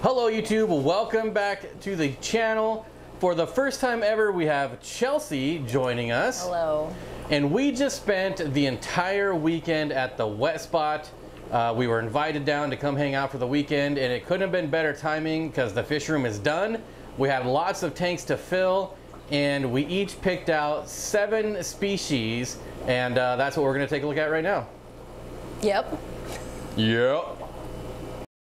Hello YouTube, welcome back to the channel. For the first time ever, we have Chelsea joining us. Hello. And we just spent the entire weekend at the wet spot. We were invited down to come hang out for the weekend, and it couldn't have been better timing because the fish room is done. We had lots of tanks to fill, and we each picked out 7 species, and that's what we're gonna take a look at right now. Yep. Yep.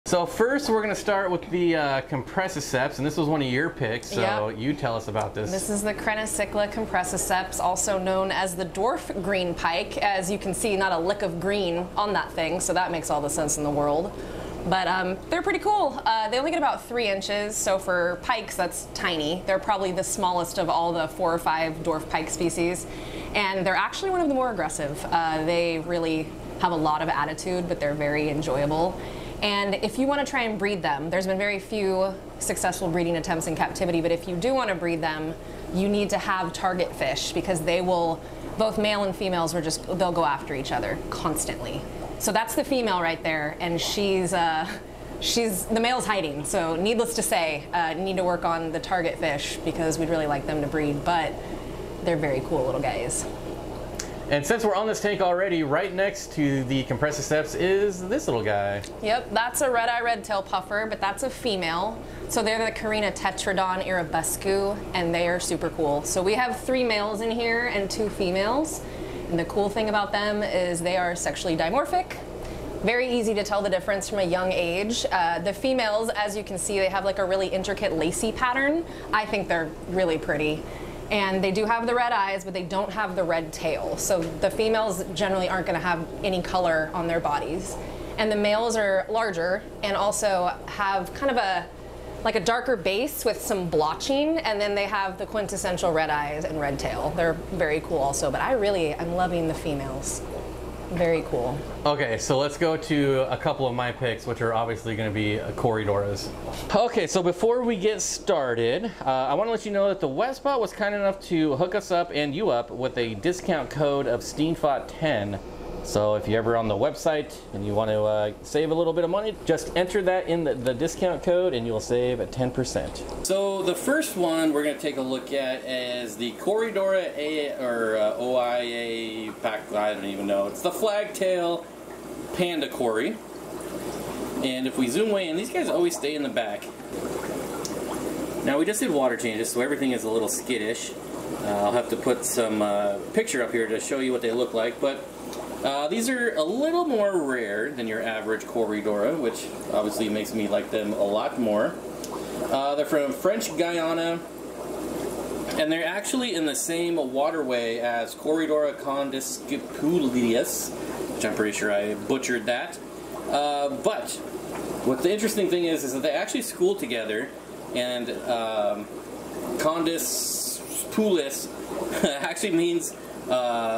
So first we're going to start with the Compressiceps, and this was one of your picks, so you tell us about this. This is the Crenocycla Compressiceps, also known as the dwarf green pike. As you can see, not a lick of green on that thing, so that makes all the sense in the world. But they're pretty cool. They only get about 3 inches, so for pikes that's tiny. They're probably the smallest of all the 4 or 5 dwarf pike species, and they're actually one of the more aggressive. They really have a lot of attitude, but they're very enjoyable. And if you want to try and breed them, there's been very few successful breeding attempts in captivity, but if you do want to breed them, you need to have target fish because they will, both male and females, they'll go after each other constantly. So that's the female right there, and the male's hiding. So needless to say, need to work on the target fish because we'd really like them to breed, but they're very cool little guys. And since we're on this tank already, right next to the Compressiceps is this little guy. Yep, that's a red-eye red-tail puffer, but that's a female. So they're the Carina Tetradon arabescu, and they are super cool. So we have 3 males in here and 2 females. And the cool thing about them is they are sexually dimorphic. Very easy to tell the difference from a young age. The females, as you can see, they have like a really intricate lacy pattern. I think they're really pretty. And they do have the red eyes, but they don't have the red tail. So the females generally aren't gonna have any color on their bodies. And the males are larger and also have kind of like a darker base with some blotching, and then they have the quintessential red eyes and red tail. They're very cool also, but I'm loving the females. Very cool. Okay, so let's go to a couple of my picks, which are obviously going to be Corydoras. Okay, so before we get started, I want to let you know that the wet spot was kind enough to hook us up and you up with a discount code of Steenfott 10. So if you're ever on the website and you want to save a little bit of money, just enter that in the discount code and you'll save at 10%. So the first one we're going to take a look at is the Corydora OIA, I don't even know. It's the flagtail panda cory. And if we zoom way in, these guys always stay in the back. Now we just did water changes, so everything is a little skittish. I'll have to put some picture up here to show you what they look like, but these are a little more rare than your average Corydora, which obviously makes me like them a lot more. They're from French Guiana, and they're actually in the same waterway as Corydora condiscipulus, which I'm pretty sure I butchered that. But what the interesting thing is that they actually school together, and condiscipulus actually means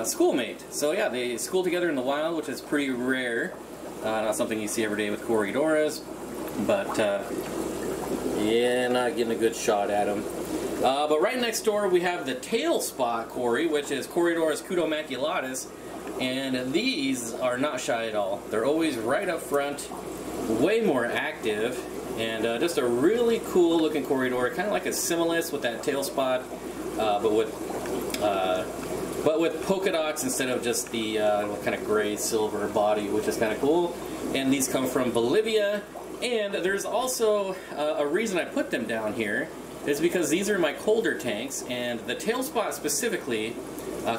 schoolmate. So yeah, they school together in the wild, which is pretty rare. Not something you see every day with Corydoras, but yeah, not getting a good shot at them. But right next door we have the tail spot cory, which is Corydoras cutomaculatus, and these are not shy at all. They're always right up front, way more active, and just a really cool looking Corydora, kind of like a similis with that tail spot, but with polka dots instead of just the kind of gray silver body, which is kind of cool. And these come from Bolivia, and there's also a reason I put them down here is because these are my colder tanks, and the tail spot specifically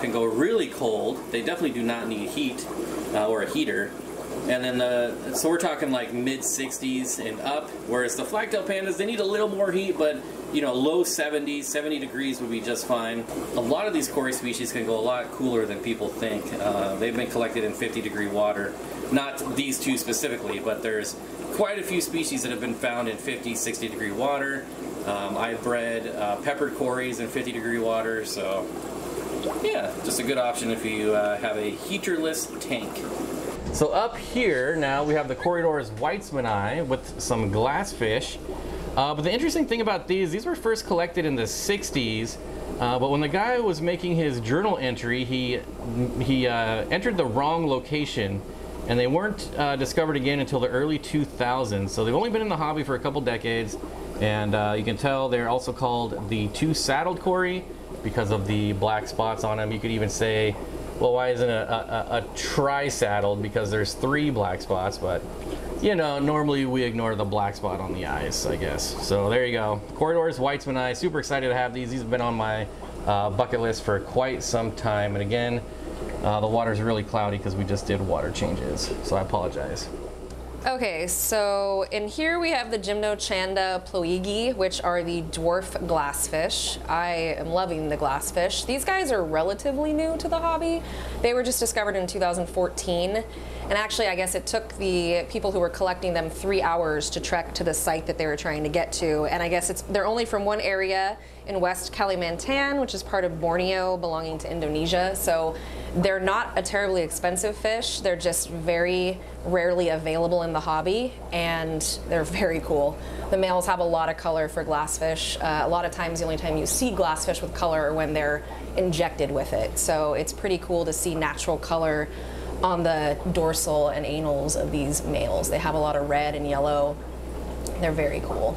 can go really cold. They definitely do not need heat or a heater. And then so we're talking like mid-60s and up, whereas the flagtail pandas, they need a little more heat, but you know, low 70s, 70 degrees would be just fine. A lot of these cory species can go a lot cooler than people think. They've been collected in 50-degree water. Not these two specifically, but there's quite a few species that have been found in 50, 60-degree water. I've bred peppered cories in 50-degree water, so yeah, just a good option if you have a heaterless tank. So up here now we have the Corydoras Weitzmaneye with some glassfish. But the interesting thing about these were first collected in the 60s, but when the guy was making his journal entry, he entered the wrong location and they weren't discovered again until the early 2000s. So they've only been in the hobby for a couple decades, and you can tell they're also called the two-saddled Cory because of the black spots on them. You could even say, well, why isn't a tri-saddled? Because there's 3 black spots, but you know, normally we ignore the black spot on the eyes, I guess. So there you go. Corydoras Weitzmaneye. Super excited to have these. These have been on my bucket list for quite some time. And again, the water's really cloudy because we just did water changes. So I apologize. Okay, so in here we have the Gymnochanda ploegi, which are the dwarf glassfish. I am loving the glassfish. These guys are relatively new to the hobby. They were just discovered in 2014. And actually, I guess it took the people who were collecting them 3 hours to trek to the site that they were trying to get to. And I guess they're only from one area in West Kalimantan, which is part of Borneo belonging to Indonesia. So they're not a terribly expensive fish. They're just very rarely available in the hobby, and they're very cool. The males have a lot of color for glassfish. A lot of times the only time you see glassfish with color are when they're injected with it. So it's pretty cool to see natural color on the dorsal and anals of these males. They have a lot of red and yellow. They're very cool.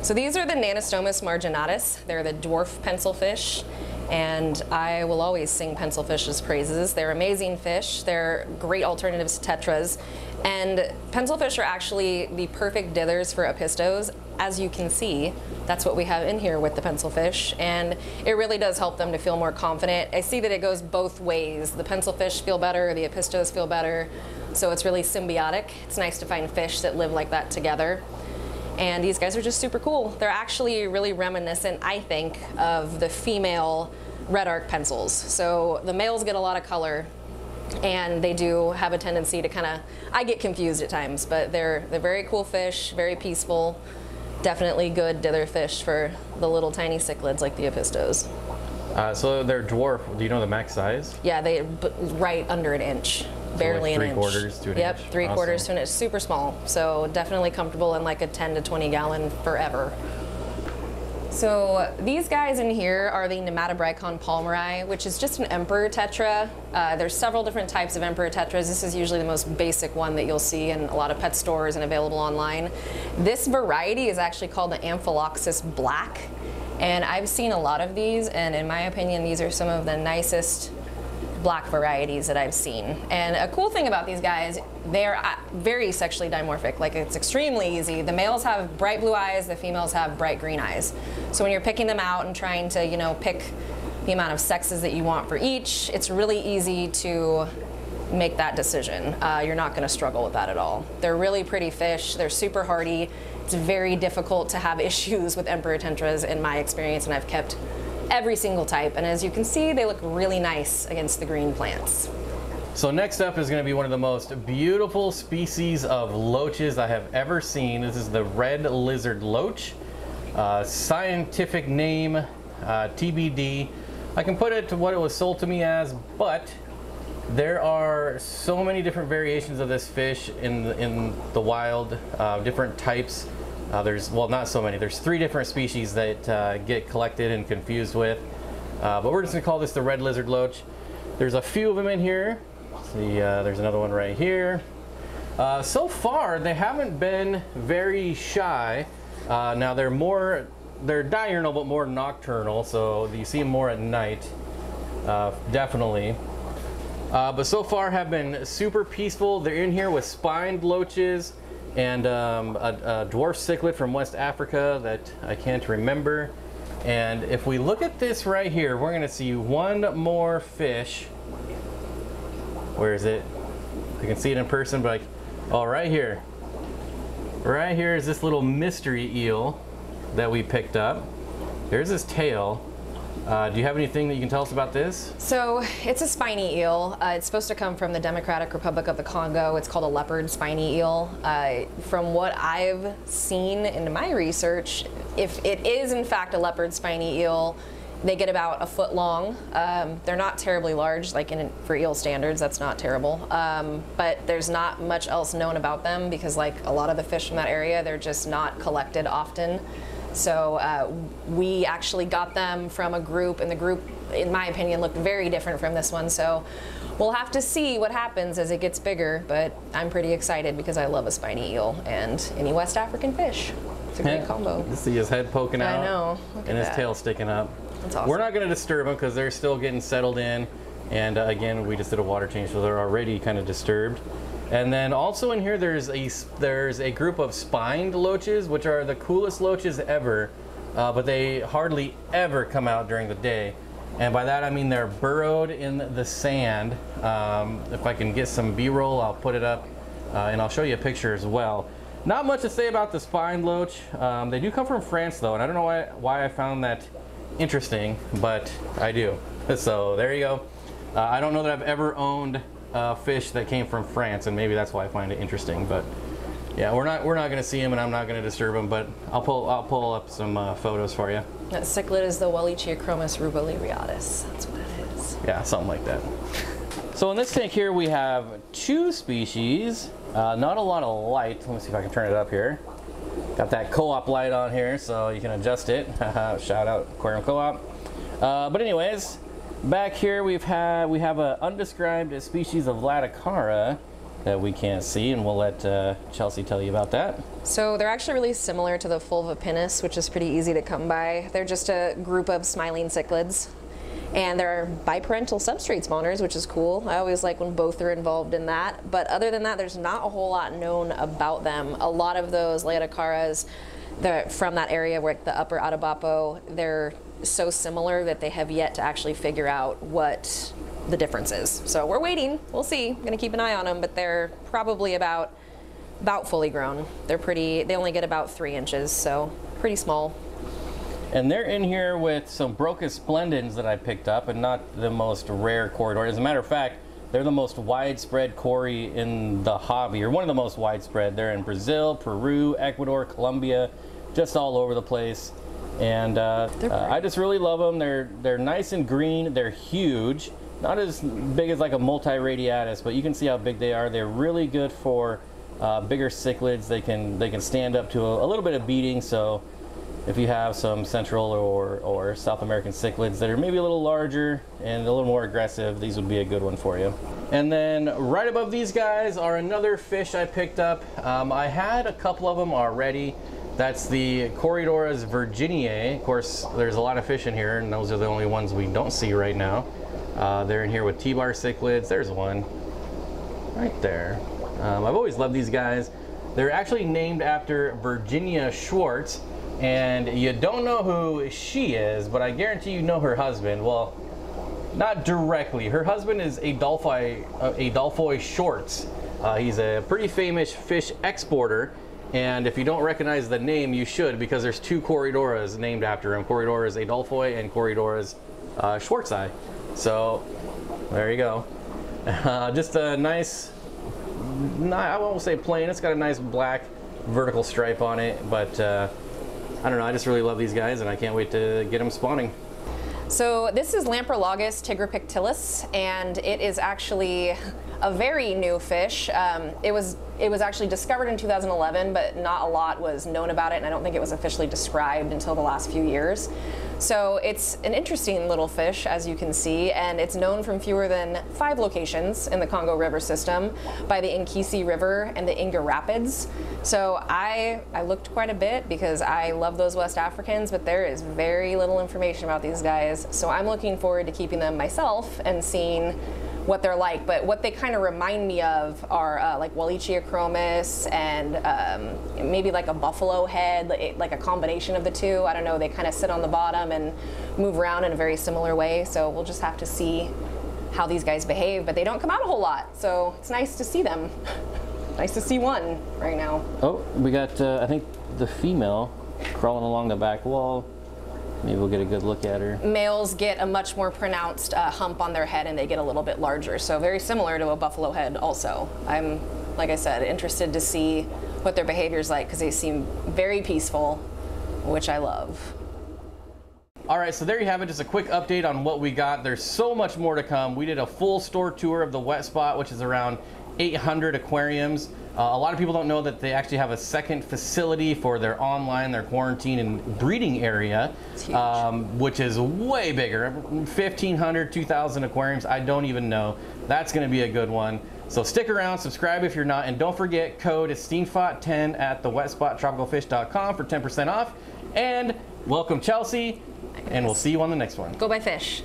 So these are the Nanostomus marginatus. They're the dwarf pencilfish, and I will always sing pencilfish's praises. They're amazing fish. They're great alternatives to tetras, and pencilfish are actually the perfect dithers for opistos. As you can see, that's what we have in here with the pencilfish, and it really does help them to feel more confident. I see that it goes both ways. The pencilfish feel better, the opistos feel better, so it's really symbiotic. It's nice to find fish that live like that together. And these guys are just super cool. They're actually really reminiscent, I think, of the female red arc pencils. So the males get a lot of color, and they do have a tendency to kind of, I get confused at times, but they're very cool fish, very peaceful. Definitely good dither fish for the little tiny cichlids like the opistos. So they're dwarf. Do you know the max size? Yeah, they right under an inch. Barely so like an inch. 3/4 to an inch. Yep, 3/4 to an inch. Super small. So definitely comfortable in like a 10 to 20 gallon forever. So these guys in here are the Nematobrychon palmeri, which is just an emperor tetra. There's several different types of emperor tetras. This is usually the most basic one that you'll see in a lot of pet stores and available online. This variety is actually called the Amphiloxus black. And I've seen a lot of these, and in my opinion, these are some of the nicest black varieties that I've seen. And a cool thing about these guys, they're very sexually dimorphic. Like, it's extremely easy. The males have bright blue eyes, the females have bright green eyes. So when you're picking them out and trying to, you know, pick the amount of sexes that you want for each, it's really easy to make that decision. You're not going to struggle with that at all. They're really pretty fish. They're super hardy. It's very difficult to have issues with emperor tetras in my experience, and I've kept every single type. And as you can see, they look really nice against the green plants. So next up is going to be one of the most beautiful species of loaches I have ever seen. This is the red lizard loach. Scientific name TBD. I can put it to what it was sold to me as, but there are so many different variations of this fish in the wild, different types. There's, well, not so many. There's 3 different species that get collected and confused with. But we're just going to call this the red lizard loach. There's a few of them in here. See, there's another one right here. So far, they haven't been very shy. Now, they're diurnal, but more nocturnal, so you see them more at night, definitely. But so far have been super peaceful. They're in here with spined loaches and a dwarf cichlid from West Africa that I can't remember. And if we look at this right here, we're going to see one more fish. Where is it? I can see it in person, but oh, right here. Right here is this little mystery eel that we picked up. There's his tail. Do you have anything that you can tell us about this? So it's a spiny eel. It's supposed to come from the Democratic Republic of the Congo. It's called a leopard spiny eel. From what I've seen in my research, if it is in fact a leopard spiny eel, they get about 1 foot long. They're not terribly large, like for eel standards, that's not terrible. But there's not much else known about them because, like a lot of the fish from that area, they're just not collected often. So we actually got them from a group, and the group, in my opinion, looked very different from this one. So we'll have to see what happens as it gets bigger, but I'm pretty excited because I love a spiny eel and any West African fish. It's a great combo. You see his head poking out. I know. And his tail sticking up. That's awesome. We're not going to disturb them because they're still getting settled in. And again, we just did a water change, so they're already kind of disturbed. And then also in here, there's a group of spined loaches, which are the coolest loaches ever, but they hardly ever come out during the day. And by that I mean they're burrowed in the sand. If I can get some B-roll, I'll put it up, and I'll show you a picture as well. Not much to say about the spined loach. They do come from France though, and I don't know why I found that interesting, but I do. So there you go. I don't know that I've ever owned fish that came from France, and maybe that's why I find it interesting. But yeah, we're not going to see them, and I'm not going to disturb them. But I'll pull up some photos for you. That cichlid is the Weitzmaneye rubolireatus. That's what it is. Yeah, something like that. So in this tank here, we have 2 species. Not a lot of light. Let me see if I can turn it up here. Got that co-op light on here, so you can adjust it. Shout out Aquarium Co-op. But anyways. Back here we have an undescribed species of Vladocara that we can't see, and we'll let Chelsea tell you about that. So they're actually really similar to the Fulvipinnis, which is pretty easy to come by. They're just a group of smiling cichlids, and they're biparental substrate spawners, which is cool. I always like when both are involved in that. But other than that, there's not a whole lot known about them. A lot of those Vladocaras from that area where the upper Atabapo, they're so similar that they have yet to actually figure out what the difference is. So we're waiting. We'll see. I'm gonna keep an eye on them, but they're probably about fully grown. They only get about 3 inches, so pretty small. And they're in here with some Brocus splendens that I picked up, and not the most rare Corydora. As a matter of fact, they're the most widespread Cory in the hobby, or one of the most widespread. They're in Brazil, Peru, Ecuador, Colombia, just all over the place. And I just really love them. They're nice and green. They're huge. Not as big as like a multiradiatus, but you can see how big they are. They're really good for bigger cichlids. They can stand up to a little bit of beating. So if you have some Central or South American cichlids that are maybe a little larger and a little more aggressive, these would be a good one for you. And then right above these guys are another fish I picked up. I had a couple of them already. That's the Corydoras Virginia. Of course, there's a lot of fish in here, and those are the only ones we don't see right now. They're in here with T-bar cichlids. There's one right there. I've always loved these guys. They're actually named after Virginia Schwartz, and you don't know who she is, but I guarantee you know her husband. Well, not directly. Her husband is Adolphe Schwartz. He's a pretty famous fish exporter. And if you don't recognize the name, you should, because there's 2 Corydoras named after him. Corydoras Adolphe and Corydoras Schwartzi. So there you go. Just a nice, I won't say plain, it's got a nice black vertical stripe on it, but I don't know, I just really love these guys, and I can't wait to get them spawning. So this is Lamprologisttiggerpictillus, and it is actually a very new fish. It was actually discovered in 2011, but not a lot was known about it, and I don't think it was officially described until the last few years. So it's an interesting little fish, as you can see, and it's known from fewer than 5 locations in the Congo River system by the Nkisi River and the Inga Rapids. So I looked quite a bit because I love those West Africans, but there is very little information about these guys. So I'm looking forward to keeping them myself and seeing what they're like. But what they kind of remind me of are like Weitzmaneye and maybe like a buffalo head, like a combination of the two. I don't know, they kind of sit on the bottom and move around in a very similar way. So we'll just have to see how these guys behave, but they don't come out a whole lot. So it's nice to see them. Nice to see one right now. Oh, we got, I think, the female crawling along the back wall. Maybe we'll get a good look at her. Males get a much more pronounced hump on their head, and they get a little bit larger. So very similar to a buffalo head also. I'm, like I said, interested to see what their behavior's like because they seem very peaceful, which I love. All right, so there you have it, just a quick update on what we got. There's so much more to come. We did a full store tour of the wet spot, which is around 800 aquariums. A lot of people don't know that they actually have a second facility for their quarantine and breeding area, which is way bigger. 1,500, 2,000 aquariums, I don't even know. That's going to be a good one. So stick around, subscribe if you're not, and don't forget, code is Steenfott10 at thewetspot.tropicalfish.com for 10% off. And welcome Chelsea, and we'll see you on the next one. Go buy fish.